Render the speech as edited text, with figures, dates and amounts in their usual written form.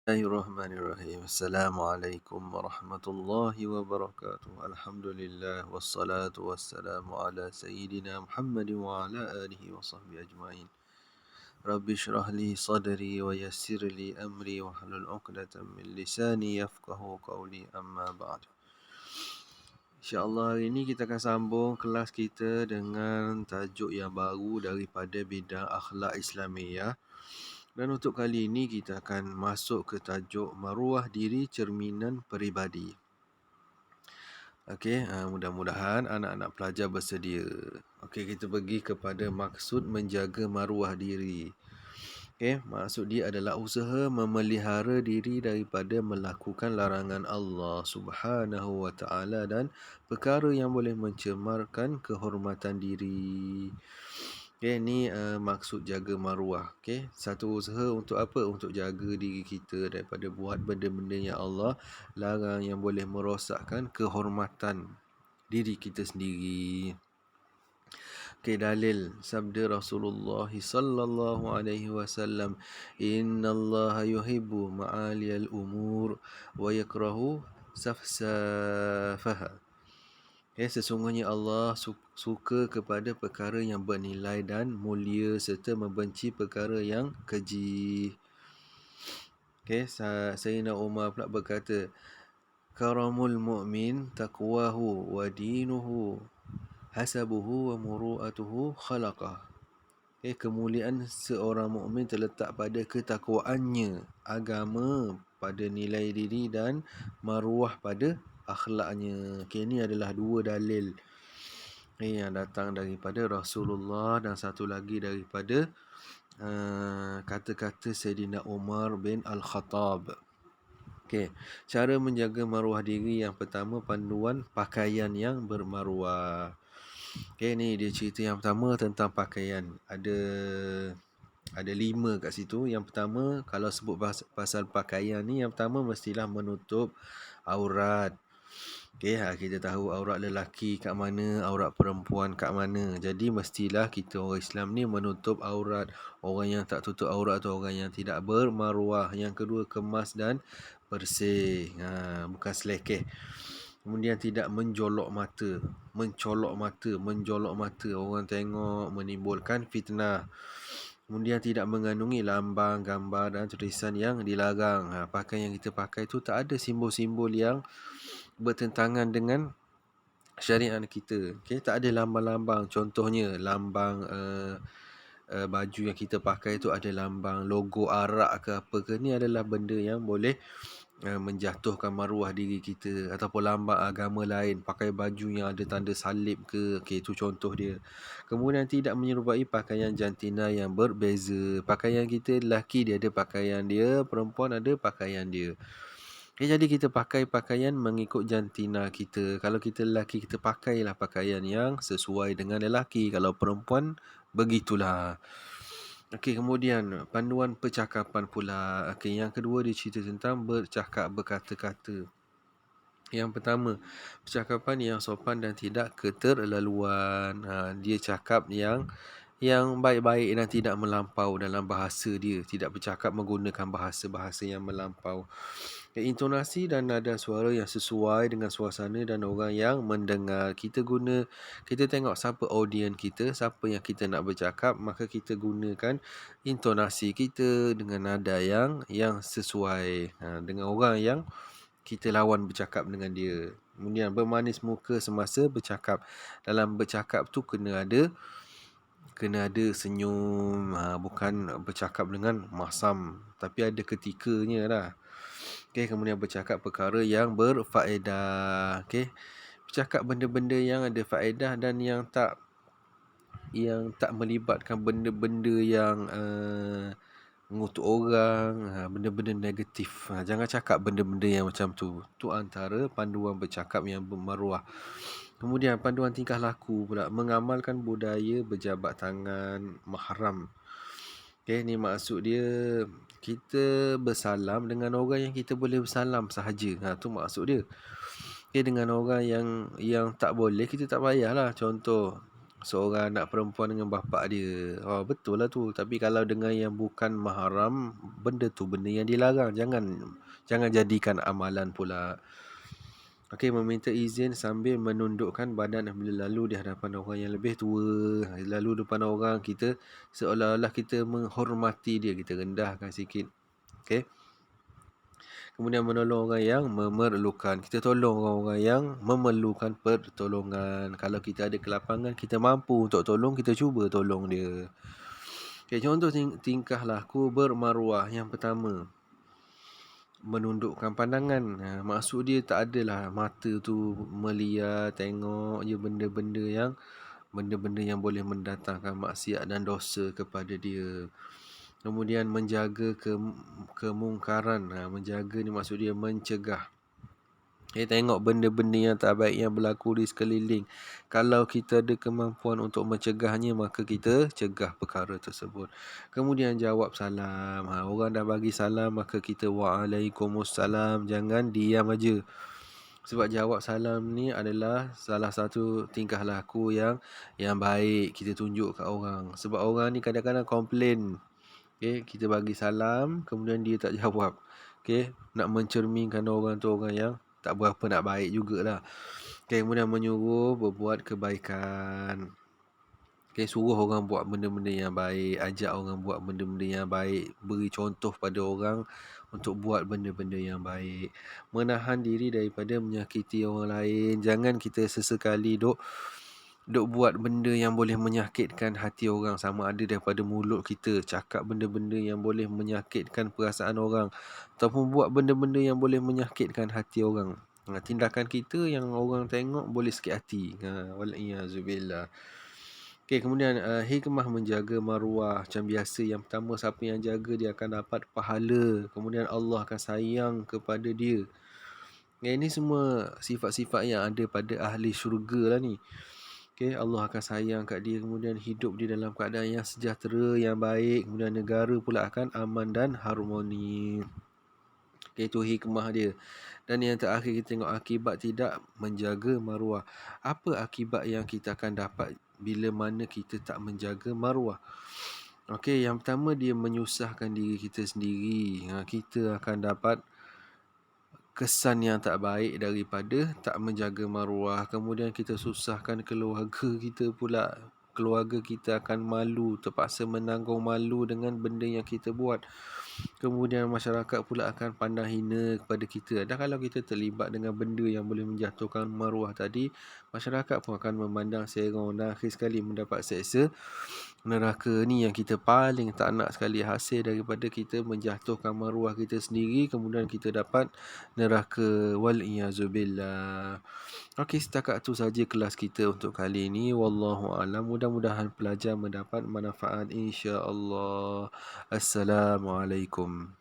Bismillahirrahmanirrahim. Assalamualaikum warahmatullahi wabarakatuh. Alhamdulillah wassalatu wassalamu ala sayyidina Muhammad wa ala alihi wa sahbihi ajma'in. Rabbi shrah li sadri wa yassir li amri wa hlul 'uqdatam min lisani yafqahu qawli, amma ba'd. InsyaAllah hari ini kita akan sambung kelas kita dengan tajuk yang baru daripada bidang akhlak Islamiyah. Dan untuk kali ini kita akan masuk ke tajuk maruah diri cerminan peribadi. Okey, mudah-mudahan anak-anak pelajar bersedia. Okey, kita pergi kepada maksud menjaga maruah diri. Okey, maksud dia adalah usaha memelihara diri daripada melakukan larangan Allah Subhanahu wa taala dan perkara yang boleh mencemarkan kehormatan diri. Okey, ni maksud jaga maruah. Okey, satu usaha untuk apa? Untuk jaga diri kita daripada buat benda-benda yang Allah larang yang boleh merosakkan kehormatan diri kita sendiri. Okey, dalil sabda Rasulullah sallallahu alaihi wasallam, innallaha yuhibbu ma'aliyal umur wa yakrahu safsafaha. Sesungguhnya Allah suka kepada perkara yang bernilai dan mulia serta membenci perkara yang keji. Sayyidina Umar pula berkata, karamul mu'min taqwahu wa dinuhu hasabuhu wa muru'atuhu khalaqah. Kemuliaan seorang mukmin terletak pada ketakwaannya, agama pada nilai diri dan maruah pada akhlaknya. Ini adalah dua dalil yang datang daripada Rasulullah dan satu lagi daripada kata-kata Sayyidina Umar bin Al-Khattab. Cara menjaga maruah diri, yang pertama panduan pakaian yang bermaruah. Ni dia cerita yang pertama tentang pakaian. Ada 5 kat situ. Yang pertama, kalau sebut pasal pakaian ni, yang pertama mestilah menutup aurat. Kita tahu aurat lelaki kat mana, aurat perempuan kat mana. Jadi mestilah kita orang Islam ni menutup aurat. Orang yang tak tutup aurat tu orang yang tidak bermaruah. Yang kedua, kemas dan bersih, bukan selekeh. Kemudian tidak mencolok mata. Orang tengok menimbulkan fitnah. Kemudian tidak mengandungi lambang, gambar dan tulisan yang dilarang. Pakaian yang kita pakai tu tak ada simbol-simbol yang bertentangan dengan syariat kita. Tak ada lambang-lambang. Contohnya lambang baju yang kita pakai tu ada lambang logo arak ke apa ke. Ni adalah benda yang boleh menjatuhkan maruah diri kita. Ataupun lambang agama lain, pakai baju yang ada tanda salib ke. Itu contoh dia. Kemudian tidak menyerupai pakaian jantina yang berbeza. Pakaian kita lelaki dia ada pakaian dia, perempuan ada pakaian dia. Jadi kita pakai pakaian mengikut jantina kita. Kalau kita lelaki, kita pakailah pakaian yang sesuai dengan lelaki. Kalau perempuan, begitulah. Kemudian panduan percakapan pula. Yang kedua dia cerita tentang berkata-kata. Yang pertama, percakapan yang sopan dan tidak keterlaluan. Dia cakap yang baik-baik dan tidak melampau dalam bahasa dia. Tidak bercakap menggunakan bahasa-bahasa yang melampau. Intonasi dan nada suara yang sesuai dengan suasana dan orang yang mendengar. Kita tengok siapa audien kita, siapa yang kita nak bercakap, maka kita gunakan intonasi kita dengan nada yang sesuai dengan orang yang kita lawan bercakap dengan dia. Kemudian bermanis muka semasa bercakap. Dalam bercakap tu kena ada senyum, bukan bercakap dengan masam, tapi ada ketikanya lah. Kemudian bercakap perkara yang berfaedah. Bercakap benda-benda yang ada faedah dan yang tak melibatkan benda-benda yang mengutuk orang, benda-benda negatif. Jangan cakap benda-benda yang macam tu. Tu antara panduan bercakap yang bermaruah. Kemudian panduan tingkah laku pula, mengamalkan budaya berjabat tangan mahram. Ni maksud dia, kita bersalam dengan orang yang kita boleh bersalam sahaja. Tu maksud dia. Dengan orang yang tak boleh, kita tak payahlah. Contoh, seorang anak perempuan dengan bapa dia. Oh, betul lah tu. Tapi kalau dengan yang bukan mahram, benda tu benda yang dilarang. Jangan jadikan amalan pula. Okey, meminta izin sambil menundukkan badan bila lalu di hadapan orang yang lebih tua. Lalu di depan orang, kita seolah-olah kita menghormati dia, kita rendahkan sikit. Okey. Kemudian menolong orang yang memerlukan. Kita tolong orang-orang yang memerlukan pertolongan. Kalau kita ada kelapangan, kita mampu untuk tolong, kita cuba tolong dia. Okay, contoh tingkah laku bermaruah. Yang pertama, menundukkan pandangan. Maksud dia tak adalah mata tu melihat, tengok je benda-benda yang boleh mendatangkan maksiat dan dosa kepada dia. Kemudian menjaga kemungkaran. Menjaga ni maksud dia mencegah. Tengok benda-benda yang tak baik yang berlaku di sekeliling. Kalau kita ada kemampuan untuk mencegahnya, maka kita cegah perkara tersebut. Kemudian jawab salam. Orang dah bagi salam, maka kita waalaikumsalam. Jangan diam aja. Sebab jawab salam ni adalah salah satu tingkah laku yang baik kita tunjuk kat orang. Sebab orang ni kadang-kadang komplain. Kita bagi salam, kemudian dia tak jawab. Nak mencerminkan orang tu orang yang tak berapa nak baik jugalah. Kemudian menyuruh berbuat kebaikan. Suruh orang buat benda-benda yang baik, ajak orang buat benda-benda yang baik, beri contoh pada orang untuk buat benda-benda yang baik. Menahan diri daripada menyakiti orang lain. Jangan kita sesekali duk buat benda yang boleh menyakitkan hati orang, sama ada daripada mulut kita cakap benda-benda yang boleh menyakitkan perasaan orang, ataupun buat benda-benda yang boleh menyakitkan hati orang. Tindakan kita yang orang tengok boleh sakit hati. Wal-iyazubillah. Kemudian hikmah menjaga maruah. Macam biasa, yang pertama, siapa yang jaga dia akan dapat pahala. Kemudian Allah akan sayang kepada dia. Ini semua sifat-sifat yang ada pada ahli syurga lah ni. Allah akan sayang kat dia. Kemudian hidup dia dalam keadaan yang sejahtera, yang baik. Kemudian negara pula akan aman dan harmoni. Itu hikmah dia. Dan yang terakhir, kita tengok akibat tidak menjaga maruah. Apa akibat yang kita akan dapat bila mana kita tak menjaga maruah? Yang pertama, dia menyusahkan diri kita sendiri. Kita akan dapat kesan yang tak baik daripada tak menjaga maruah. Kemudian kita susahkan keluarga kita pula. Keluarga kita akan malu, terpaksa menanggung malu dengan benda yang kita buat. Kemudian masyarakat pula akan pandang hina kepada kita. Dan kalau kita terlibat dengan benda yang boleh menjatuhkan maruah tadi, masyarakat pun akan memandang serong dan akhir sekali mendapat seksa neraka. Ni yang kita paling tak nak sekali, hasil daripada kita menjatuhkan maruah kita sendiri, kemudian kita dapat neraka. Wal-iyazubillah. Setakat tu saja kelas kita untuk kali ini. Wallahu a'lam. Mudah-mudahan pelajar mendapat manfaat, insya-Allah. Assalamualaikum.